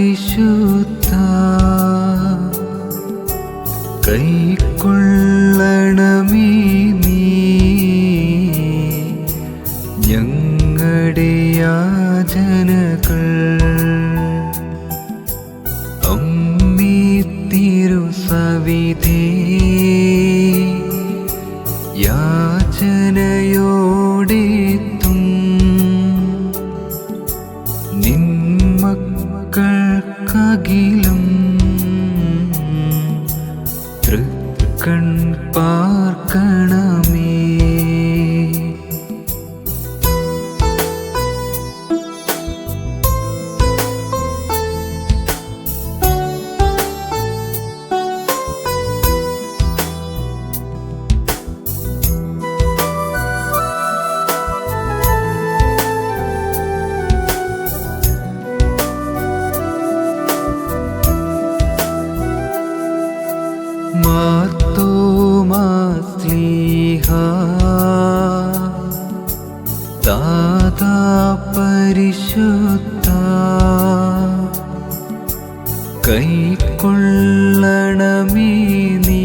പരിശുദ്ധ കൈക്കൊള്ളണമേ നീ ഞങ്ങളുടെ യാചനകൾ. അമ്മേ തിരുസവിധേ യാചനയോടെത്തും നിൻ മക്കൾക്കകിലും തൃക്കൺ പാർക്കണമേ. മാർത്തോമാശ്ലീഹാ ദാതാ പരിശുദ്ധ കൈക്കൊള്ളണമേ നീ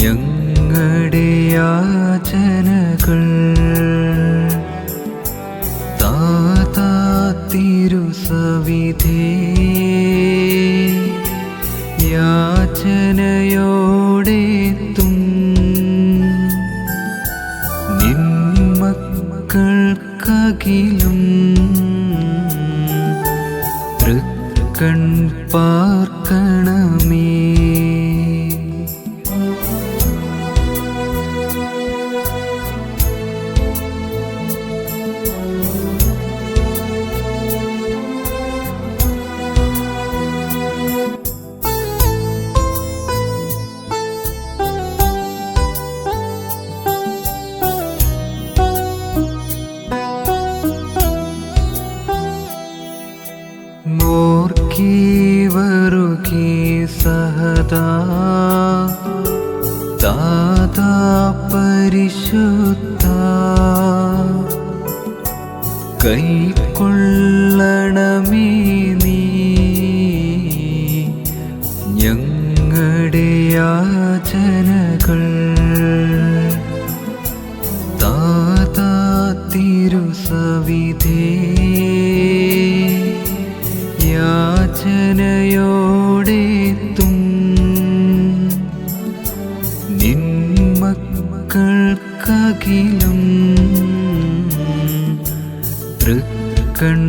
ഞങ്ങളുടെ യാചനകൾ. ദാതാ തിരുസവിധേ യാചനയോടെത്തും നിൻ മക്കൾക്കകിലും തൃക്കൺ പാർക്കണമേ. മോർക്കി വറുകി സഹദാ ദാതാ പരിശുദ്ധ കൈക്കൊള്ളണമേ നീ ഞങ്ങളുടെ യാചനകൾ. ദാതാ തിരുസവിധേ യാചനയോടെത്തും നിൻ മക്കൾക്കകിലും തൃക്കൺ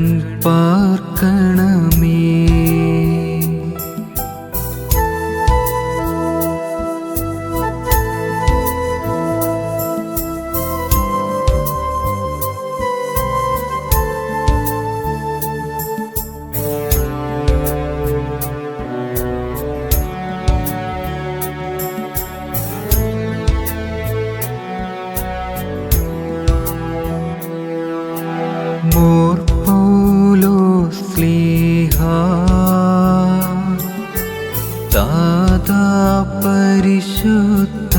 പാർക്കണമേ. മോർ പൗലോസ്ലീഹാ ദാതാ പരിശുദ്ധ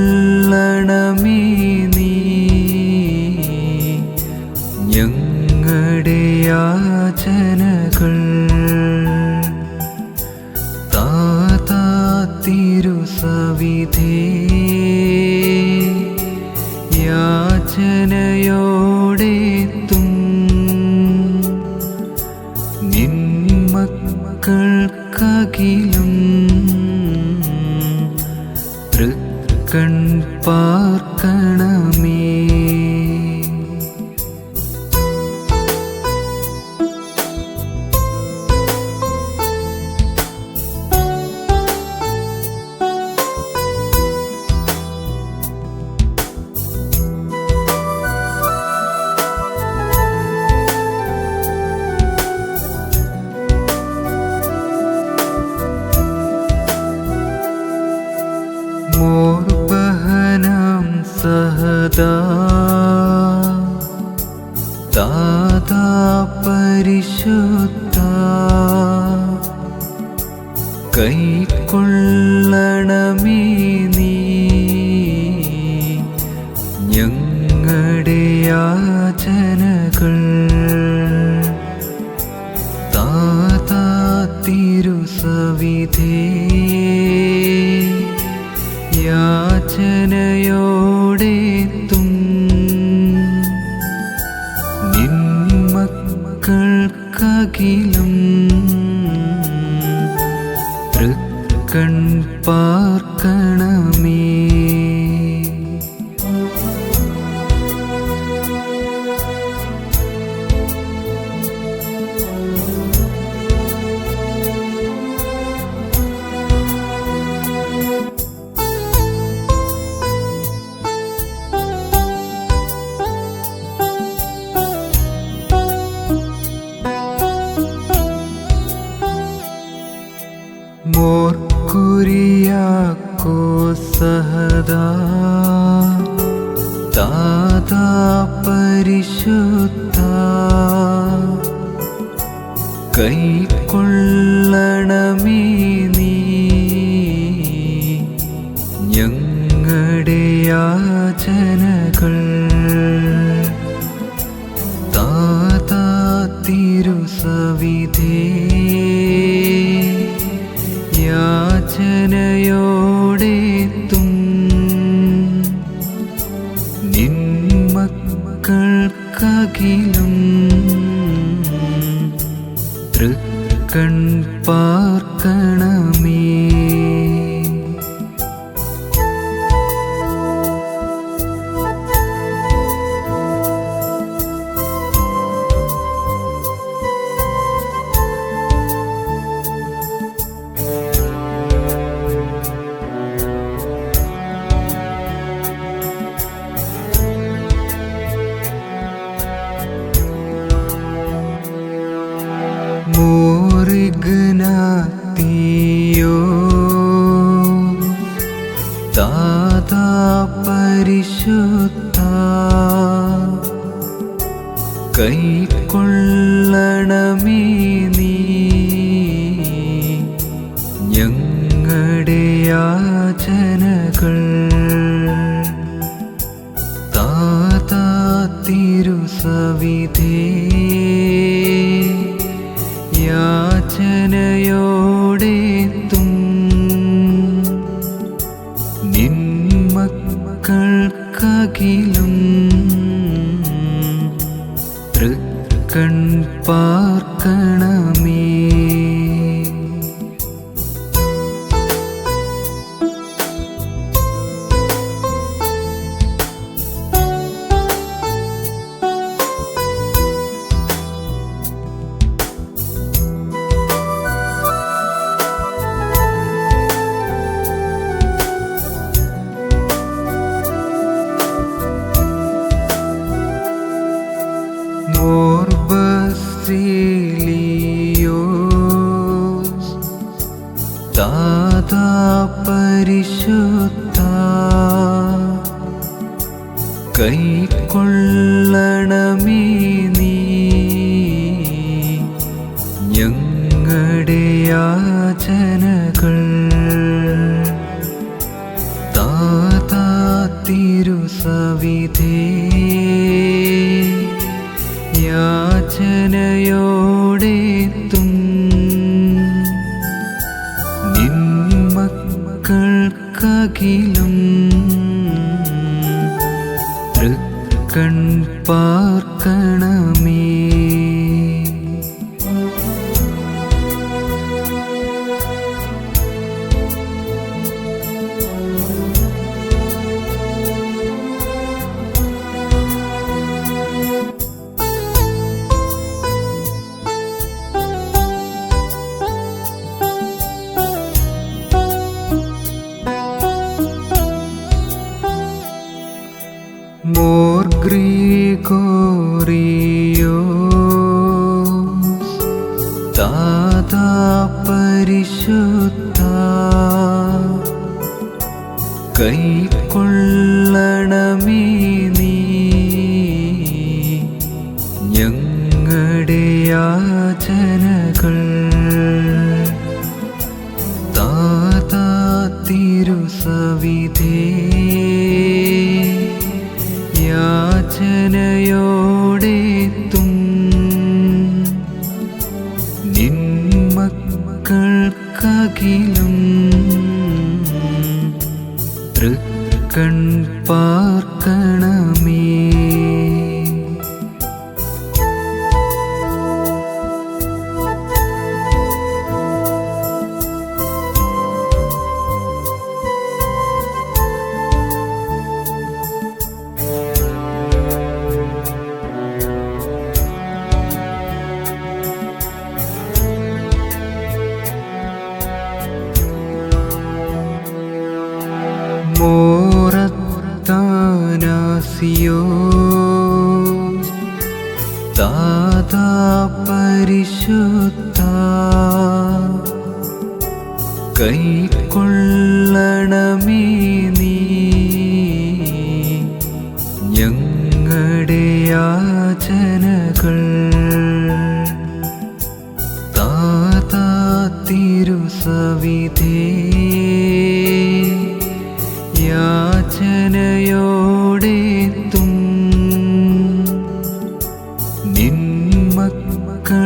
കൈക്കൊള്ളണമേ നീ ഞങ്ങളുടെ യാചനകൾ. ദാതാ തിരുസവിധേ യാചനയോടെത്തും നിൻ മക്കൾക്കകിലും തൃക്കൺ പാർക്കണമേ. മോർ ബഹനം സഹദാ ദാതാ പരിശുദ്ധ കൈക്കൊള്ളണമേ നീ ഞങ്ങളുടെ യാചനകൾ താതാ തിരുസവിധേ യാചനയോടെത്തും നിൻ മക്കൾക്കകിലും തൃക്കൺ പാർക്കണമേ. മോർ കുരിയാക്കോസഹദാ താതാ പരിശുദ്ധ കൈക്കൊള്ളണമേ നീ ഞങ്ങളുടെ യാചനകൾ താതാ തിരുസവിധേ യാചനയോടെത്തും നിൻ മക്കൾക്കകിലും തൃക്കൺ പാർക്കണമേ. മോറിഗ്നാത്തിയോ താതാ പരിശുദ്ധ കൈക്കൊള്ളണമേ നീ ഞങ്ങളുടെ യാചനകൾ താതാ തിരുസവിധേ യാചനയോടെത്തും നിൻ മക്കൾക്കകിലും തൃക്കൺ പാർക്കണമേ. മോർ ബസീലിയോസ് താതാ പരിശുദ്ധ കൈക്കൊള്ളണമേ നീ ഞങ്ങളുടെ യാചനകൾ താതാ തിരുസവിധേ യാചനയോടെത്തും നിൻ മക്കൾക്കകിലും തൃക്കൺ പാർക്കണമേ. മോർ ഗ്രിഗോറിയോസ് താതാ പരിശുദ്ധ കൈക്കൊള്ളണമേ നീ ഞങ്ങളുടെ യാചനകൾ താതാ തിരുസവിധേ യാചനയോടെത്തും കാക്കണമേ. മോറത്താനാസിയോ ദാതാ പരിശുദ്ധ കൈക്കൊള്ളണമേ നീ ഞങ്ങളുടെ യാചനകൾ. ദാതാ തിരുസവിധേ യാചനയോടെത്തും നിൻ മക്കൾക്കകിലും